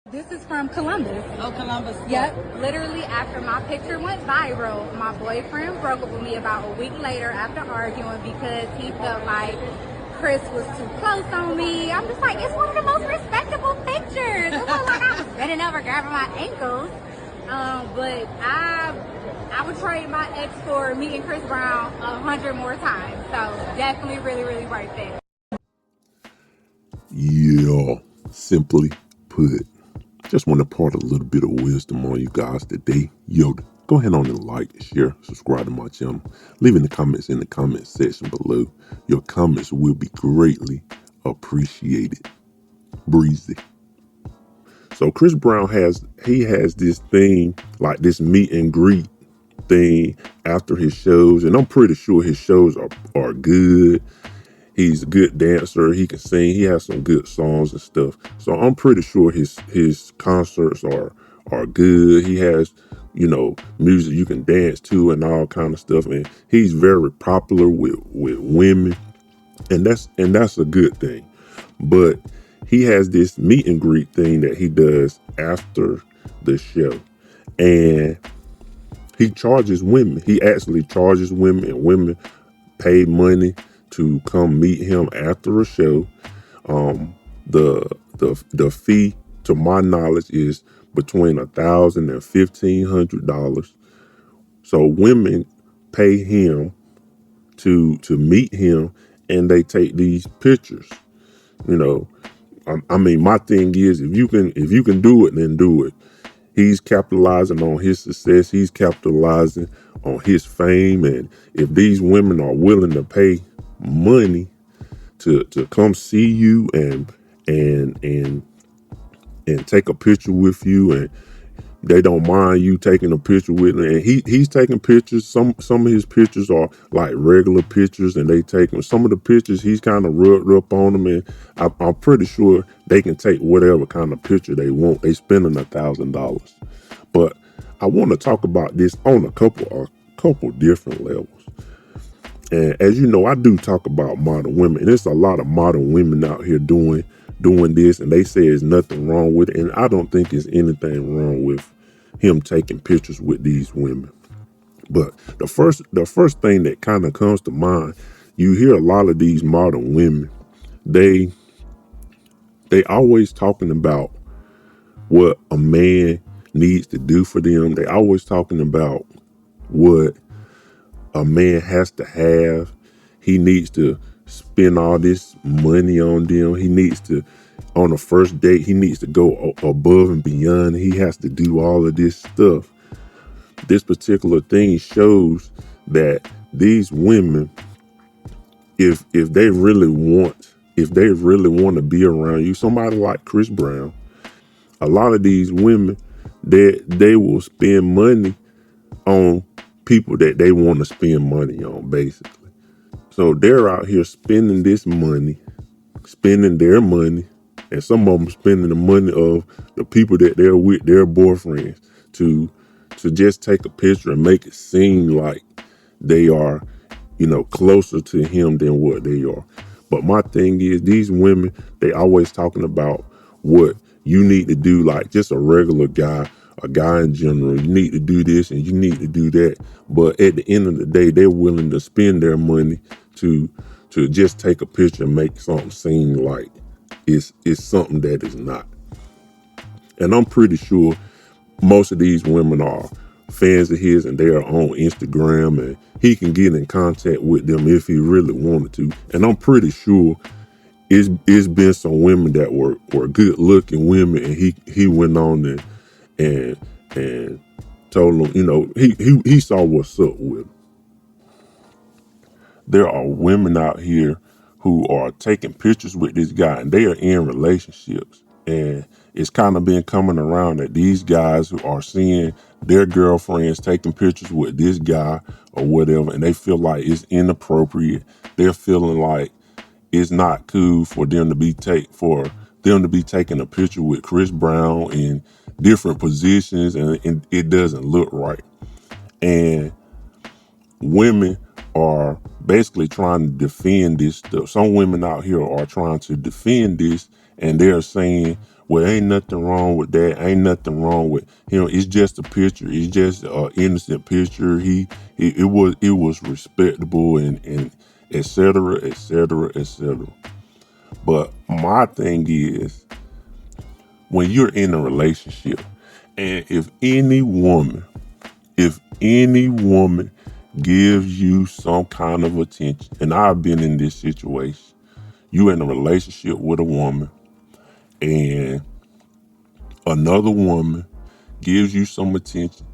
This is from Columbus. Oh, Columbus. Yep. Literally after my picture went viral, my boyfriend broke up with me about a week later after arguing because he felt like Chris was too close on me. I'm just like, it's one of the most respectable pictures. It looked like I was bending over grabbing my ankles. But I would trade my ex for meeting Chris Brown 100 more times. So definitely really, really worth it. Yeah, simply put. Just want to impart a little bit of wisdom on you guys today. Yo, go ahead on and like, share, subscribe to my channel. Leave in the comments in the comment section below. Your comments will be greatly appreciated. Breezy. So Chris Brown has this thing, like this meet and greet thing after his shows, and I'm pretty sure his shows are good. He's a good dancer. He can sing. He has some good songs and stuff. So I'm pretty sure his concerts are good. He has, music you can dance to and all kind of stuff. And he's very popular with women, and that's a good thing. But he has this meet and greet thing that he does after the show, and he charges women. He actually charges women, and women pay money to come meet him after a show. The fee, to my knowledge, is between $1,000 and $1,500. So women pay him to meet him, and they take these pictures. I mean, my thing is, if you can do it, then do it. He's capitalizing on his success. He's capitalizing on his fame, and if these women are willing to pay money to come see you and take a picture with you, and they don't mind you taking a picture with them, and he's taking pictures. Some of his pictures are like regular pictures, and they take them. Some of the pictures he's kind of rubbed up on them, and I'm pretty sure they can take whatever kind of picture they want. They spending $1,000, but I want to talk about this on a couple different levels. And as you know, I do talk about modern women, and there's a lot of modern women out here doing this, and they say there's nothing wrong with it. And I don't think there's anything wrong with him taking pictures with these women. But the first thing that kind of comes to mind, you hear a lot of these modern women, they always talking about what a man needs to do for them. They always talking about what a man has to have. He needs to spend all this money on them. He needs to, on a first date, he needs to go above and beyond. He has to do all of this stuff. This particular thing shows that these women, if they really want to be around you, somebody like Chris Brown, a lot of these women, they will spend money on people that they want to spend money on, basically. So they're out here spending their money, and some of them spending the money of the people that they're with, their boyfriends, to just take a picture and make it seem like they are, closer to him than what they are. But my thing is, these women, they always talking about what you need to do, like just a regular guy, a guy in general. You need to do this and you need to do that. But at the end of the day, they're willing to spend their money to just take a picture and make something seem like it's something that is not. And I'm pretty sure most of these women are fans of his, and they are on Instagram, and he can get in contact with them if he really wanted to. And I'm pretty sure it's been some women that were good looking women, and he went on and told them, he saw what's up with them. There are women out here who are taking pictures with this guy, and they are in relationships. And it's kind of been coming around that these guys who are seeing their girlfriends taking pictures with this guy or whatever, and they feel like it's inappropriate. They're feeling like it's not cool for them to be taking a picture with Chris Brown in different positions, and it doesn't look right. And women are basically trying to defend this stuff. Some women out here are trying to defend this, and they're saying, Well, ain't nothing wrong with that. Ain't nothing wrong with him. It's just a picture. It's just an innocent picture. It was respectable and et cetera, et cetera, et cetera. But my thing is, when you're in a relationship, and if any woman gives you some kind of attention, and I've been in this situation, you in a relationship with a woman, and another woman gives you some attention,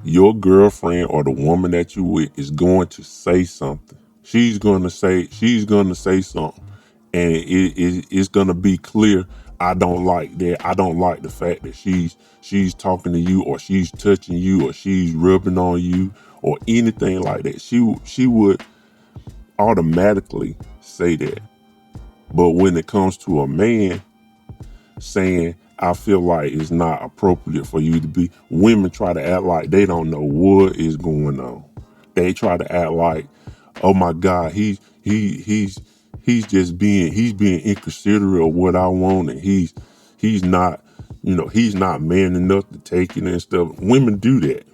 your girlfriend or the woman that you with is going to say something. She's gonna say something, and it's gonna be clear. I don't like that. I don't like the fact that she's talking to you, or she's touching you, or she's rubbing on you, or anything like that. She would automatically say that. But when it comes to a man saying, I feel like it's not appropriate for you to be, women try to act like they don't know what is going on. They try to act like, oh my God, he's just being inconsiderate of what I want, and he's not, he's not man enough to take it and stuff. Women do that.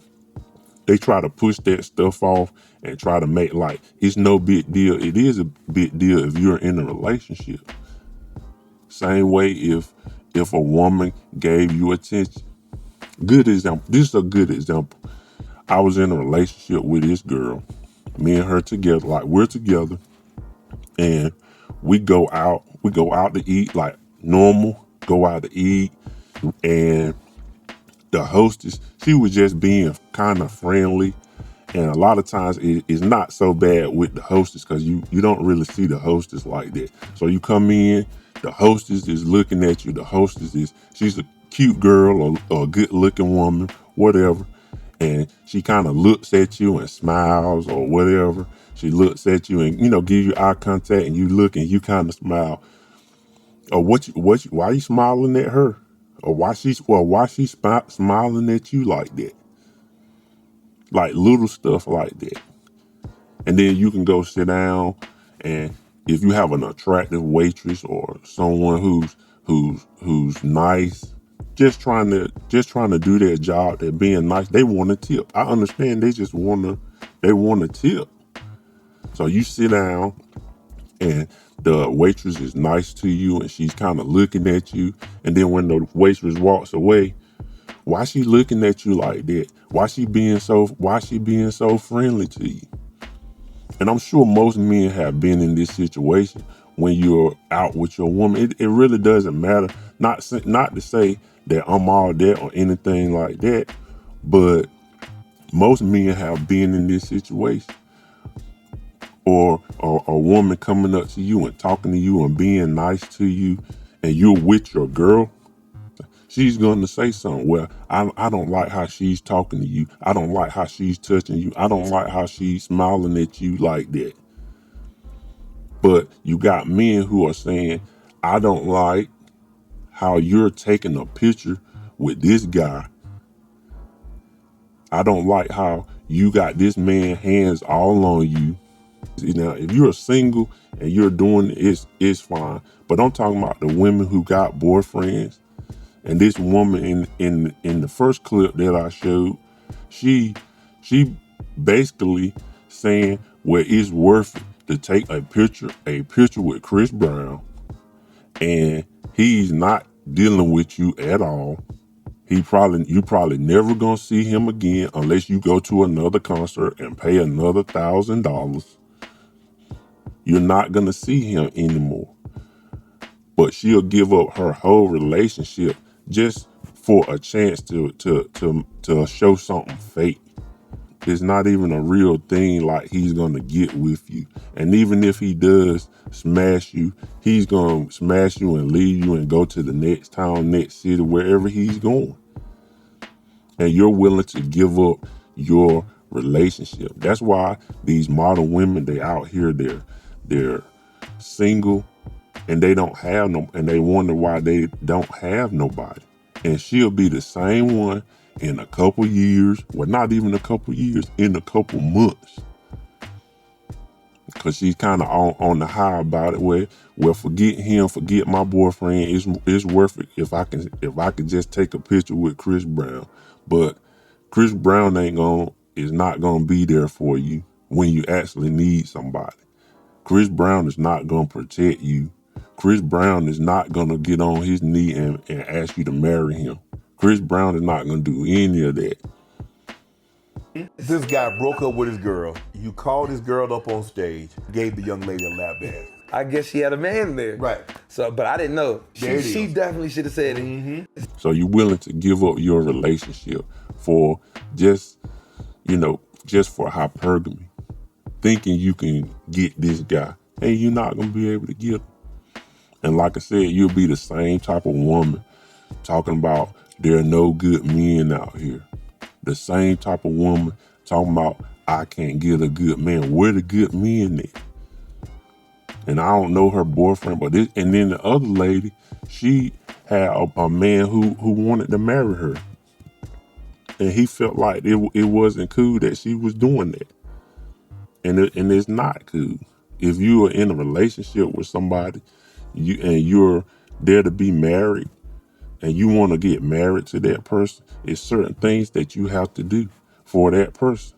They try to push that stuff off and try to make like it's no big deal. It is a big deal if you're in a relationship. Same way if a woman gave you attention. Good example. This is a good example. I was in a relationship with this girl. Me and her together, like we're together, and we go out. We go out to eat like normal. Go out to eat, and the hostess, she was just being kind of friendly. And a lot of times it's not so bad with the hostess because you don't really see the hostess like that. So you come in, the hostess is looking at you. The hostess she's a cute girl or a good looking woman, whatever. And she kind of looks at you and smiles or whatever. She looks at you and, gives you eye contact, and you look and you kind of smile. Or why are you smiling at her? Or why she's smiling at you like that? Like little stuff like that. And then you can go sit down, and if you have an attractive waitress or someone who's nice, just trying to do their job, they're being nice, they want a tip. I understand they want a tip. So you sit down, and the waitress is nice to you, and she's kind of looking at you, and then when the waitress walks away, why she looking at you like that? Why she being so friendly to you? And I'm sure most men have been in this situation when you're out with your woman. It really doesn't matter. Not to say that I'm all that or anything like that, but most men have been in this situation. Or a woman coming up to you and talking to you and being nice to you, and you're with your girl. She's going to say something. Well, I don't like how she's talking to you. I don't like how she's touching you. I don't like how she's smiling at you like that. But you got men who are saying, I don't like how you're taking a picture with this guy. I don't like how you got this man hands all on you. Now, if you're single and you're doing it, it's fine. But I'm talking about the women who got boyfriends. And this woman in the first clip that I showed, she basically saying, well, it's worth it to take a picture with Chris Brown, and he's not dealing with you at all. You probably never gonna see him again unless you go to another concert and pay another $1,000. You're not gonna see him anymore. But she'll give up her whole relationship just for a chance to show something fake. It's not even a real thing like he's gonna get with you. And even if he does smash you, he's gonna smash you and leave you and go to the next town, next city, wherever he's going. And you're willing to give up your relationship. That's why these model women, they out here, they're single, and they don't have no, and they wonder why they don't have nobody. And she'll be the same one in a couple years, well, not even a couple years, in a couple months. Cause she's kind of on the high about it. Well, forget him, forget my boyfriend. It's worth it if I can just take a picture with Chris Brown. But Chris Brown is not gonna be there for you when you actually need somebody. Chris Brown is not gonna protect you. Chris Brown is not gonna get on his knee and ask you to marry him. Chris Brown is not gonna do any of that. This guy broke up with his girl. You called his girl up on stage, gave the young lady a lap dance. I guess she had a man there. Right. So, but I didn't know. There it She is. definitely should have said it. So you're willing to give up your relationship for just for hypergamy, thinking you can get this guy, and you're not gonna be able to get him. And like I said, you'll be the same type of woman talking about there are no good men out here. The same type of woman talking about I can't get a good man. Where the good men at? And I don't know her boyfriend, and then the other lady, she had a man who wanted to marry her. And he felt like it wasn't cool that she was doing that. And it's not cool. If you are in a relationship with somebody, you're there to be married, and you want to get married to that person, it's certain things that you have to do for that person.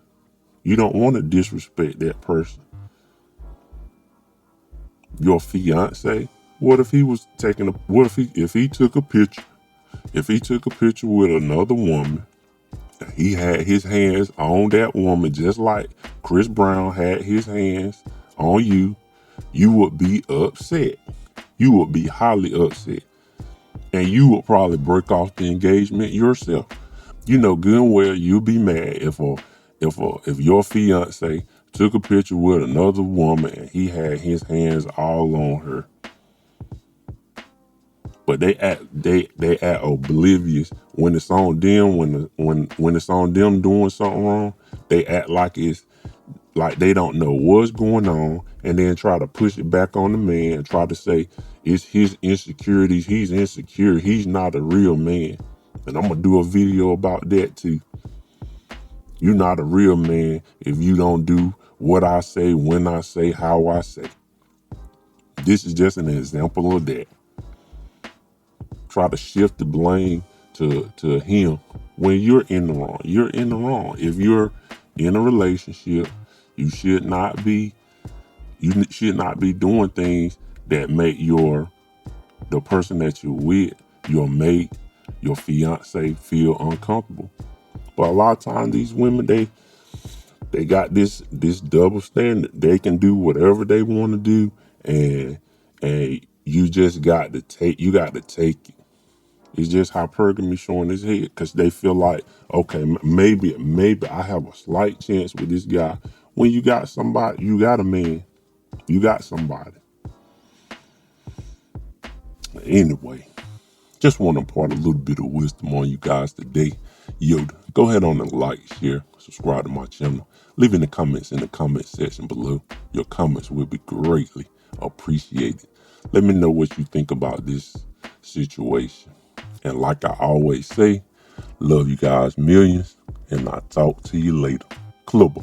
You don't want to disrespect that person. Your fiance, what if he took a picture with another woman, he had his hands on that woman just like Chris Brown had his hands on you, you would be upset. You would be highly upset. And you would probably break off the engagement yourself. You know good and well you'll be mad if your fiance took a picture with another woman and he had his hands all on her. But they act oblivious when it's on them. When it's on them doing something wrong, they act like it's like they don't know what's going on, and then try to push it back on the man and try to say it's his insecurities. He's insecure. He's not a real man. And I'm gonna do a video about that too. You're not a real man if you don't do what I say, when I say, how I say. This is just an example of that. Try to shift the blame to him when you're in the wrong. You're in the wrong. If you're in a relationship, you should not be doing things that make the person that you're with, your mate, your fiance feel uncomfortable. But a lot of times these women, they got this double standard. They can do whatever they want to do, and you just got to take it. It's just hypergamy showing his head because they feel like, okay, maybe I have a slight chance with this guy. When you got somebody, you got a man, you got somebody. Anyway, just want to impart a little bit of wisdom on you guys today. Yoda, go ahead on and like, share, subscribe to my channel. Leave in the comments in the comment section below. Your comments will be greatly appreciated. Let me know what you think about this situation. And like I always say, love you guys millions, and I'll talk to you later. Clubber.